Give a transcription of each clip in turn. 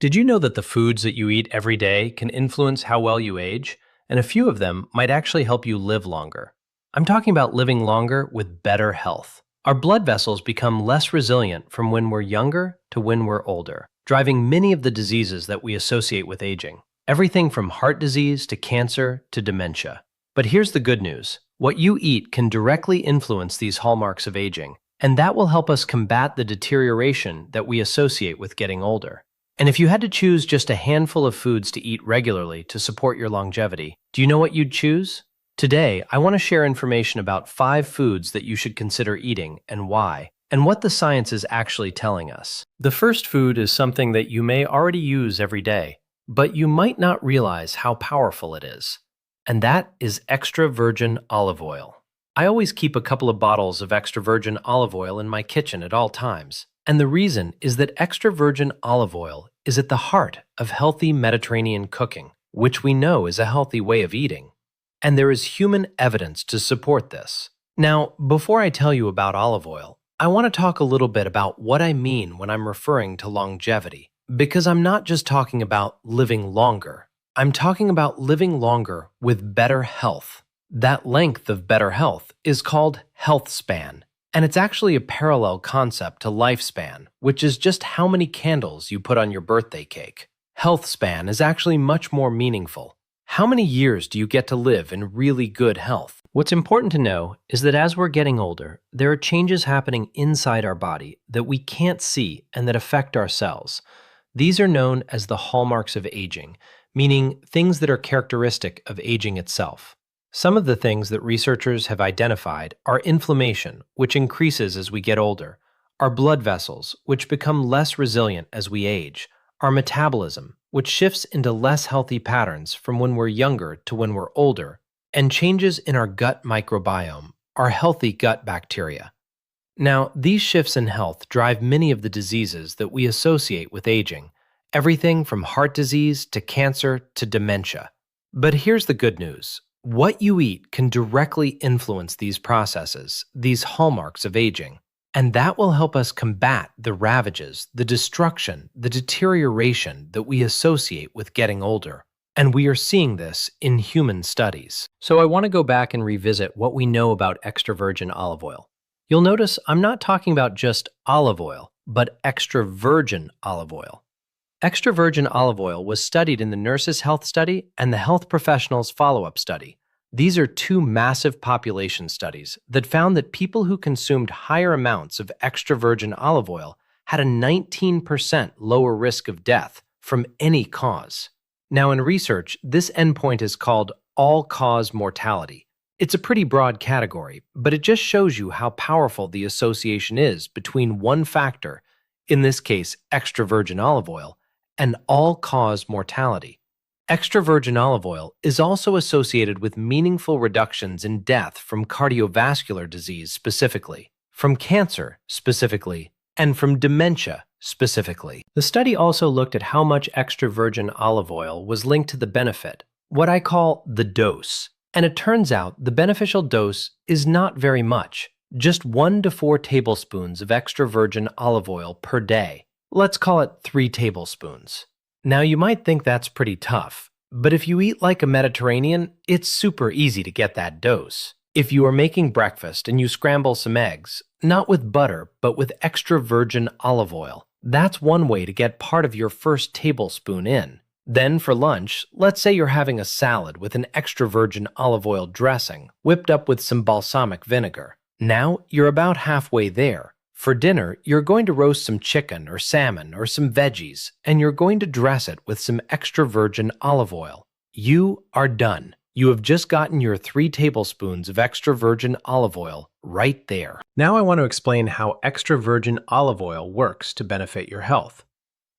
Did you know that the foods that you eat every day can influence how well you age? And a few of them might actually help you live longer. I'm talking about living longer with better health. Our blood vessels become less resilient from when we're younger to when we're older, driving many of the diseases that we associate with aging. Everything from heart disease to cancer to dementia. But here's the good news. What you eat can directly influence these hallmarks of aging, and that will help us combat the deterioration that we associate with getting older. And if you had to choose just a handful of foods to eat regularly to support your longevity, do you know what you'd choose? Today, I want to share information about 5 foods that you should consider eating and why, and what the science is actually telling us. The first food is something that you may already use every day, but you might not realize how powerful it is. And that is extra virgin olive oil. I always keep a couple of bottles of extra virgin olive oil in my kitchen at all times. And the reason is that extra virgin olive oil is at the heart of healthy Mediterranean cooking, which we know is a healthy way of eating. And there is human evidence to support this. Now, before I tell you about olive oil, I want to talk a little bit about what I mean when I'm referring to longevity, because I'm not just talking about living longer. I'm talking about living longer with better health. That length of better health is called healthspan. And it's actually a parallel concept to lifespan, which is just how many candles you put on your birthday cake. Healthspan is actually much more meaningful. How many years do you get to live in really good health? What's important to know is that as we're getting older, there are changes happening inside our body that we can't see and that affect our cells. These are known as the hallmarks of aging, meaning things that are characteristic of aging itself. Some of the things that researchers have identified are inflammation, which increases as we get older, our blood vessels, which become less resilient as we age, our metabolism, which shifts into less healthy patterns from when we're younger to when we're older, and changes in our gut microbiome, our healthy gut bacteria. Now, these shifts in health drive many of the diseases that we associate with aging, everything from heart disease to cancer to dementia. But here's the good news. What you eat can directly influence these processes, these hallmarks of aging, and that will help us combat the ravages, the destruction, the deterioration that we associate with getting older. And we are seeing this in human studies. So I want to go back and revisit what we know about extra virgin olive oil. You'll notice I'm not talking about just olive oil, but extra virgin olive oil. Extra virgin olive oil was studied in the Nurses' Health Study and the Health Professionals' Follow-Up Study. These are 2 massive population studies that found that people who consumed higher amounts of extra virgin olive oil had a 19% lower risk of death from any cause. Now, in research, this endpoint is called all-cause mortality. It's a pretty broad category, but it just shows you how powerful the association is between one factor, in this case extra virgin olive oil, and all-cause mortality. Extra virgin olive oil is also associated with meaningful reductions in death from cardiovascular disease specifically, from cancer specifically, and from dementia specifically. The study also looked at how much extra virgin olive oil was linked to the benefit, what I call the dose. And it turns out the beneficial dose is not very much, just 1 to 4 tablespoons of extra virgin olive oil per day. Let's call it 3 tablespoons. Now you might think that's pretty tough, but if you eat like a Mediterranean, it's super easy to get that dose. If you are making breakfast and you scramble some eggs, not with butter, but with extra virgin olive oil, that's one way to get part of your first tablespoon in. Then for lunch, let's say you're having a salad with an extra virgin olive oil dressing, whipped up with some balsamic vinegar. Now you're about halfway there. For dinner, you're going to roast some chicken or salmon or some veggies, and you're going to dress it with some extra virgin olive oil. You are done. You have just gotten your 3 tablespoons of extra virgin olive oil right there. Now I want to explain how extra virgin olive oil works to benefit your health.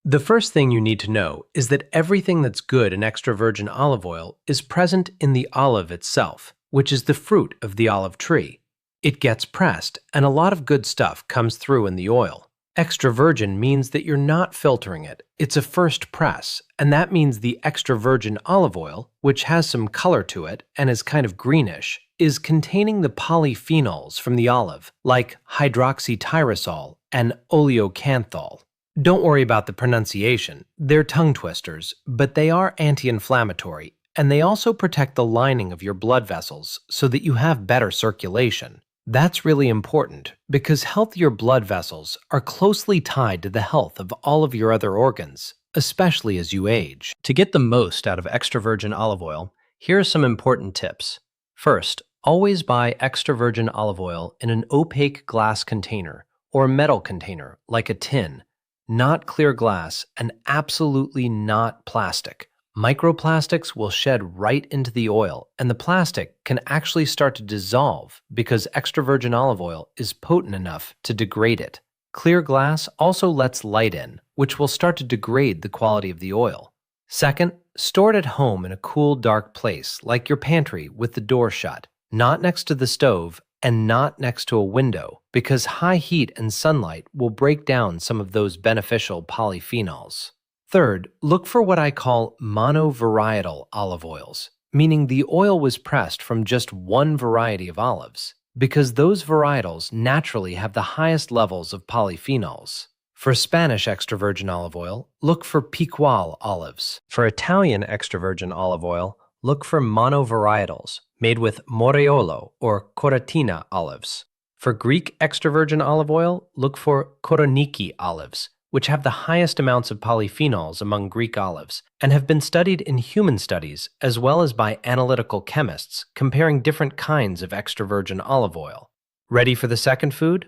The first thing you need to know is that everything that's good in extra virgin olive oil is present in the olive itself, which is the fruit of the olive tree. It gets pressed, and a lot of good stuff comes through in the oil. Extra virgin means that you're not filtering it. It's a first press, and that means the extra virgin olive oil, which has some color to it and is kind of greenish, is containing the polyphenols from the olive, like hydroxytyrosol and oleocanthal. Don't worry about the pronunciation. They're tongue twisters, but they are anti-inflammatory, and they also protect the lining of your blood vessels so that you have better circulation. That's really important because healthier blood vessels are closely tied to the health of all of your other organs, especially as you age. To get the most out of extra virgin olive oil, here are some important tips. First, always buy extra virgin olive oil in an opaque glass container or a metal container like a tin, not clear glass, and absolutely not plastic. Microplastics will shed right into the oil, and the plastic can actually start to dissolve because extra virgin olive oil is potent enough to degrade it. Clear glass also lets light in, which will start to degrade the quality of the oil. Second, store it at home in a cool, dark place, like your pantry with the door shut, not next to the stove and not next to a window, because high heat and sunlight will break down some of those beneficial polyphenols. Third, look for what I call monovarietal olive oils, meaning the oil was pressed from just one variety of olives, because those varietals naturally have the highest levels of polyphenols. For Spanish extra virgin olive oil, look for Picual olives. For Italian extra virgin olive oil, look for monovarietals, made with Moraiolo or Coratina olives. For Greek extra virgin olive oil, look for Koroniki olives, which have the highest amounts of polyphenols among Greek olives and have been studied in human studies as well as by analytical chemists comparing different kinds of extra virgin olive oil. Ready for the second food?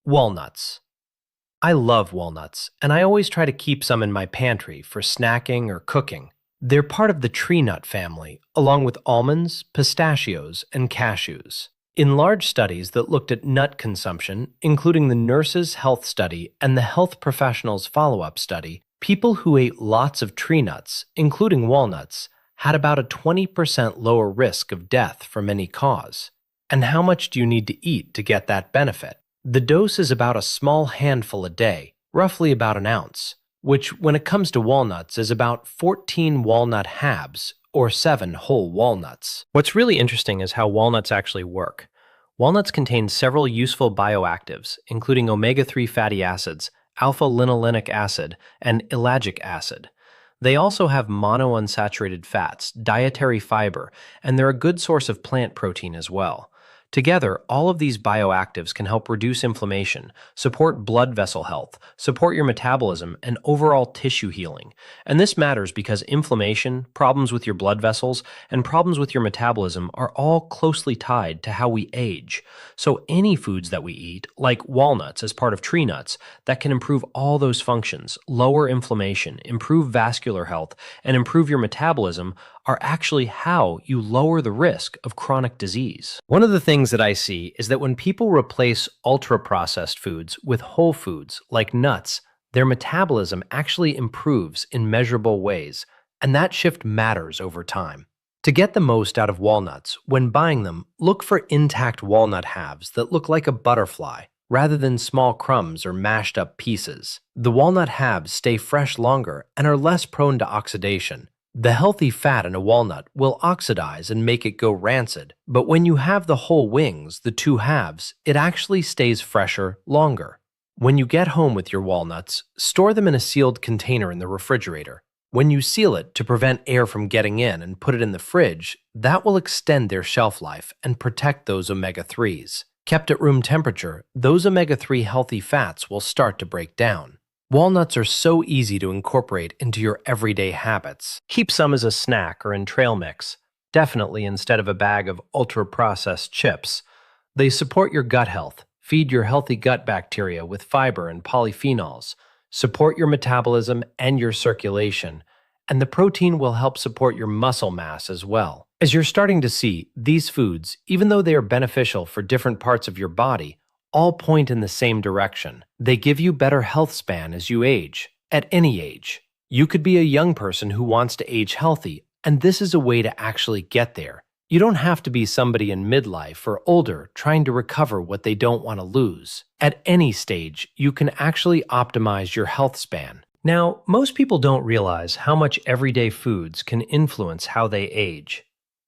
Walnuts. I love walnuts, and I always try to keep some in my pantry for snacking or cooking. They're part of the tree nut family, along with almonds, pistachios, and cashews. In large studies that looked at nut consumption, including the Nurses' Health Study and the Health Professionals Follow-Up Study, people who ate lots of tree nuts, including walnuts, had about a 20% lower risk of death from any cause. And how much do you need to eat to get that benefit? The dose is about a small handful a day, roughly about an ounce, which, when it comes to walnuts, is about 14 walnut halves, or 7 whole walnuts. What's really interesting is how walnuts actually work. Walnuts contain several useful bioactives, including omega-3 fatty acids, alpha-linolenic acid, and ellagic acid. They also have monounsaturated fats, dietary fiber, and they're a good source of plant protein as well. Together, all of these bioactives can help reduce inflammation, support blood vessel health, support your metabolism, and overall tissue healing. And this matters because inflammation, problems with your blood vessels, and problems with your metabolism are all closely tied to how we age. So any foods that we eat, like walnuts as part of tree nuts, that can improve all those functions, lower inflammation, improve vascular health, and improve your metabolism are actually how you lower the risk of chronic disease. One of the things that I see is that when people replace ultra-processed foods with whole foods like nuts, their metabolism actually improves in measurable ways, and that shift matters over time. To get the most out of walnuts, when buying them, look for intact walnut halves that look like a butterfly, rather than small crumbs or mashed up pieces. The walnut halves stay fresh longer and are less prone to oxidation. The healthy fat in a walnut will oxidize and make it go rancid, but when you have the whole wings, the two halves, it actually stays fresher longer. When you get home with your walnuts, store them in a sealed container in the refrigerator. When you seal it to prevent air from getting in and put it in the fridge, that will extend their shelf life and protect those omega-3s. Kept at room temperature, those omega-3 healthy fats will start to break down. Walnuts are so easy to incorporate into your everyday habits. Keep some as a snack or in trail mix, definitely instead of a bag of ultra-processed chips. They support your gut health, feed your healthy gut bacteria with fiber and polyphenols, support your metabolism and your circulation, and the protein will help support your muscle mass as well. As you're starting to see, these foods, even though they are beneficial for different parts of your body, all point in the same direction. They give you better health span as you age, at any age. You could be a young person who wants to age healthy, and this is a way to actually get there. You don't have to be somebody in midlife or older trying to recover what they don't want to lose. At any stage, you can actually optimize your health span. Now, most people don't realize how much everyday foods can influence how they age.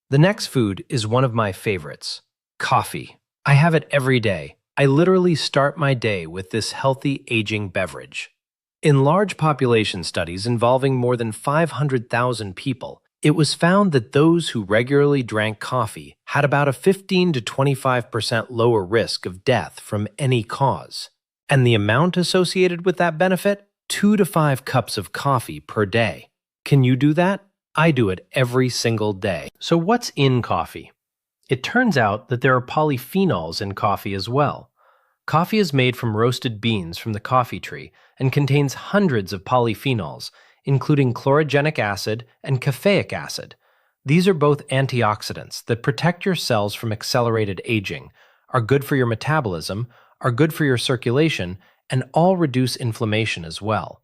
The next food is one of my favorites, coffee. I have it every day. I literally start my day with this healthy aging beverage. In large population studies involving more than 500,000 people, it was found that those who regularly drank coffee had about a 15 to 25% lower risk of death from any cause. And the amount associated with that benefit? 2 to 5 cups of coffee per day. Can you do that? I do it every single day. So what's in coffee? It turns out that there are polyphenols in coffee as well. Coffee is made from roasted beans from the coffee tree and contains hundreds of polyphenols, including chlorogenic acid and caffeic acid. These are both antioxidants that protect your cells from accelerated aging, are good for your metabolism, are good for your circulation, and all reduce inflammation as well.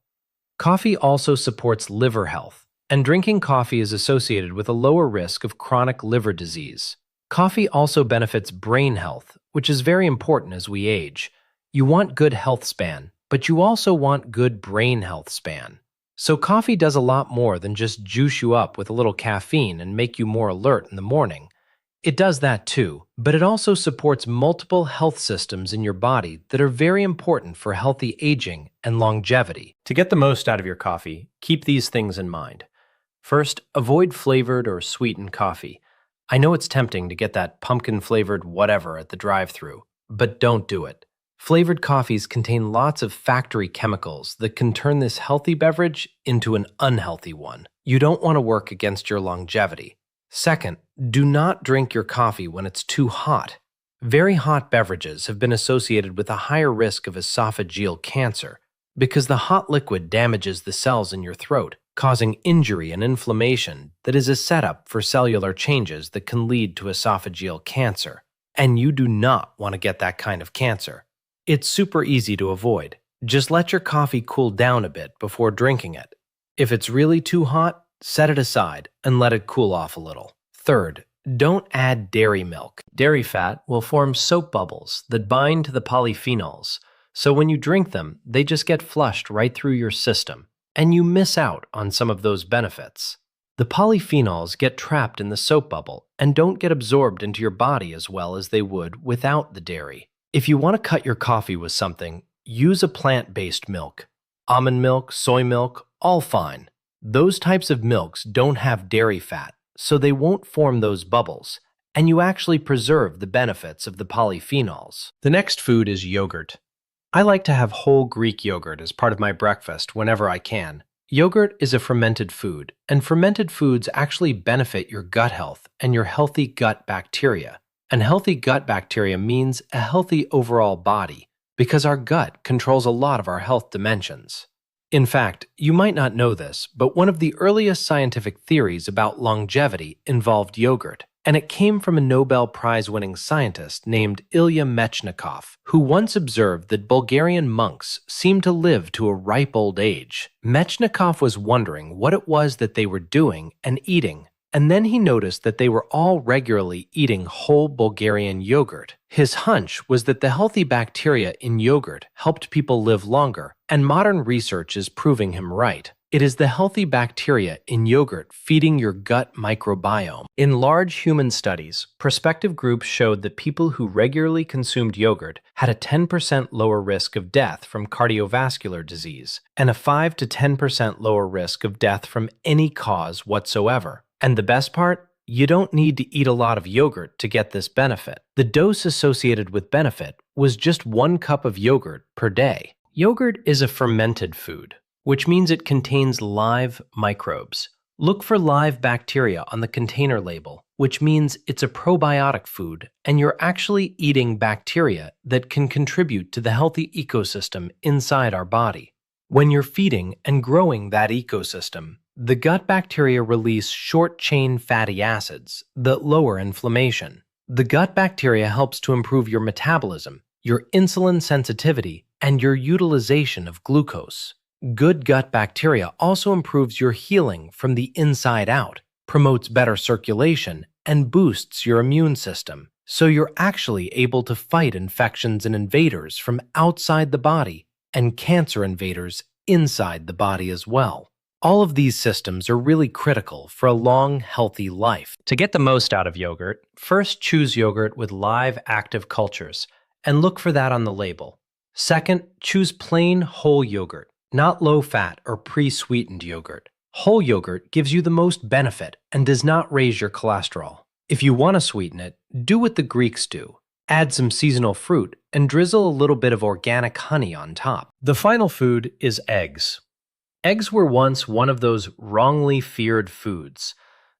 Coffee also supports liver health, and drinking coffee is associated with a lower risk of chronic liver disease. Coffee also benefits brain health, which is very important as we age. You want good health span, but you also want good brain health span. So coffee does a lot more than just juice you up with a little caffeine and make you more alert in the morning. It does that too, but it also supports multiple health systems in your body that are very important for healthy aging and longevity. To get the most out of your coffee, keep these things in mind. First, avoid flavored or sweetened coffee. I know it's tempting to get that pumpkin-flavored whatever at the drive-thru, but don't do it. Flavored coffees contain lots of factory chemicals that can turn this healthy beverage into an unhealthy one. You don't want to work against your longevity. Second, do not drink your coffee when it's too hot. Very hot beverages have been associated with a higher risk of esophageal cancer because the hot liquid damages the cells in your throat, causing injury and inflammation that is a setup for cellular changes that can lead to esophageal cancer. And you do not want to get that kind of cancer. It's super easy to avoid. Just let your coffee cool down a bit before drinking it. If it's really too hot, set it aside and let it cool off a little. Third, don't add dairy milk. Dairy fat will form soap bubbles that bind to the polyphenols, so when you drink them, they just get flushed right through your system, and you miss out on some of those benefits. The polyphenols get trapped in the soap bubble and don't get absorbed into your body as well as they would without the dairy. If you want to cut your coffee with something, use a plant-based milk. Almond milk, soy milk, all fine. Those types of milks don't have dairy fat, so they won't form those bubbles, and you actually preserve the benefits of the polyphenols. The next food is yogurt. I like to have whole Greek yogurt as part of my breakfast whenever I can. Yogurt is a fermented food, and fermented foods actually benefit your gut health and your healthy gut bacteria. And healthy gut bacteria means a healthy overall body, because our gut controls a lot of our health dimensions. In fact, you might not know this, but one of the earliest scientific theories about longevity involved yogurt, and it came from a Nobel Prize-winning scientist named Ilya Mechnikov, who once observed that Bulgarian monks seemed to live to a ripe old age. Mechnikov was wondering what it was that they were doing and eating, and then he noticed that they were all regularly eating whole Bulgarian yogurt. His hunch was that the healthy bacteria in yogurt helped people live longer, and modern research is proving him right. It is the healthy bacteria in yogurt feeding your gut microbiome. In large human studies, prospective groups showed that people who regularly consumed yogurt had a 10% lower risk of death from cardiovascular disease and a 5 to 10% lower risk of death from any cause whatsoever. And the best part? You don't need to eat a lot of yogurt to get this benefit. The dose associated with benefit was just 1 cup of yogurt per day. Yogurt is a fermented food, which means it contains live microbes. Look for live bacteria on the container label, which means it's a probiotic food and you're actually eating bacteria that can contribute to the healthy ecosystem inside our body. When you're feeding and growing that ecosystem, the gut bacteria release short-chain fatty acids that lower inflammation. The gut bacteria helps to improve your metabolism, your insulin sensitivity, and your utilization of glucose. Good gut bacteria also improves your healing from the inside out, promotes better circulation, and boosts your immune system, so you're actually able to fight infections and invaders from outside the body and cancer invaders inside the body as well. All of these systems are really critical for a long, healthy life. To get the most out of yogurt, first choose yogurt with live active cultures and look for that on the label. Second, choose plain whole yogurt. not low-fat or pre-sweetened yogurt. Whole yogurt gives you the most benefit and does not raise your cholesterol. If you want to sweeten it, do what the Greeks do. Add some seasonal fruit and drizzle a little bit of organic honey on top. The final food is eggs. Eggs were once one of those wrongly feared foods.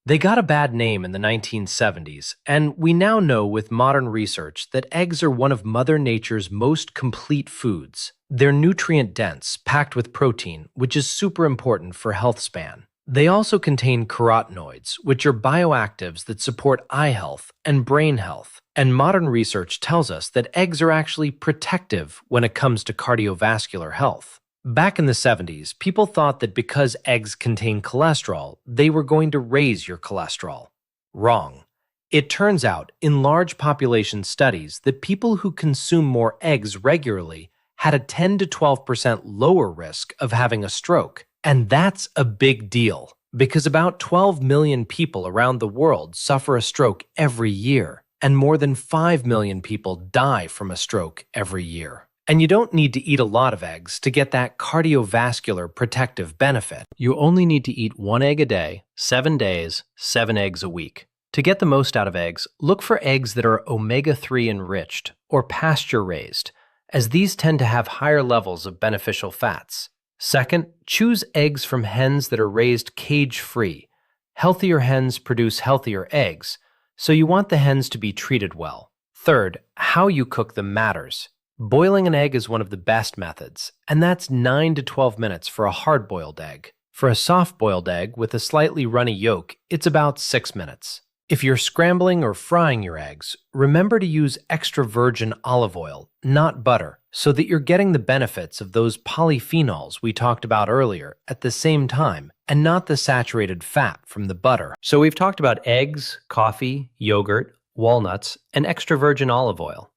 They got a bad name in the 1970s, and we now know with modern research that eggs are one of Mother Nature's most complete foods. They're nutrient-dense, packed with protein, which is super important for health span. They also contain carotenoids, which are bioactives that support eye health and brain health. And modern research tells us that eggs are actually protective when it comes to cardiovascular health. Back in the 70s, people thought that because eggs contain cholesterol, they were going to raise your cholesterol. Wrong. It turns out, in large population studies, that people who consume more eggs regularly had a 10 to 12% lower risk of having a stroke. And that's a big deal, because about 12 million people around the world suffer a stroke every year, and more than 5 million people die from a stroke every year. And you don't need to eat a lot of eggs to get that cardiovascular protective benefit. You only need to eat 1 egg a day, 7 days, 7 eggs a week. To get the most out of eggs, look for eggs that are omega-3 enriched or pasture-raised, as these tend to have higher levels of beneficial fats. Second, choose eggs from hens that are raised cage-free. Healthier hens produce healthier eggs, so you want the hens to be treated well. Third, how you cook them matters. Boiling an egg is one of the best methods, and that's 9 to 12 minutes for a hard-boiled egg. For a soft-boiled egg with a slightly runny yolk, it's about 6 minutes. If you're scrambling or frying your eggs, remember to use extra virgin olive oil, not butter, so that you're getting the benefits of those polyphenols we talked about earlier at the same time, and not the saturated fat from the butter. So we've talked about eggs, coffee, yogurt, walnuts, and extra virgin olive oil.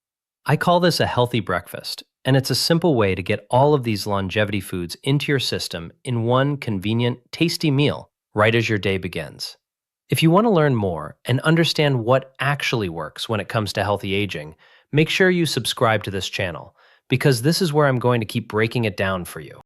I call this a healthy breakfast, and it's a simple way to get all of these longevity foods into your system in one convenient, tasty meal right as your day begins. If you want to learn more and understand what actually works when it comes to healthy aging, make sure you subscribe to this channel, because this is where I'm going to keep breaking it down for you.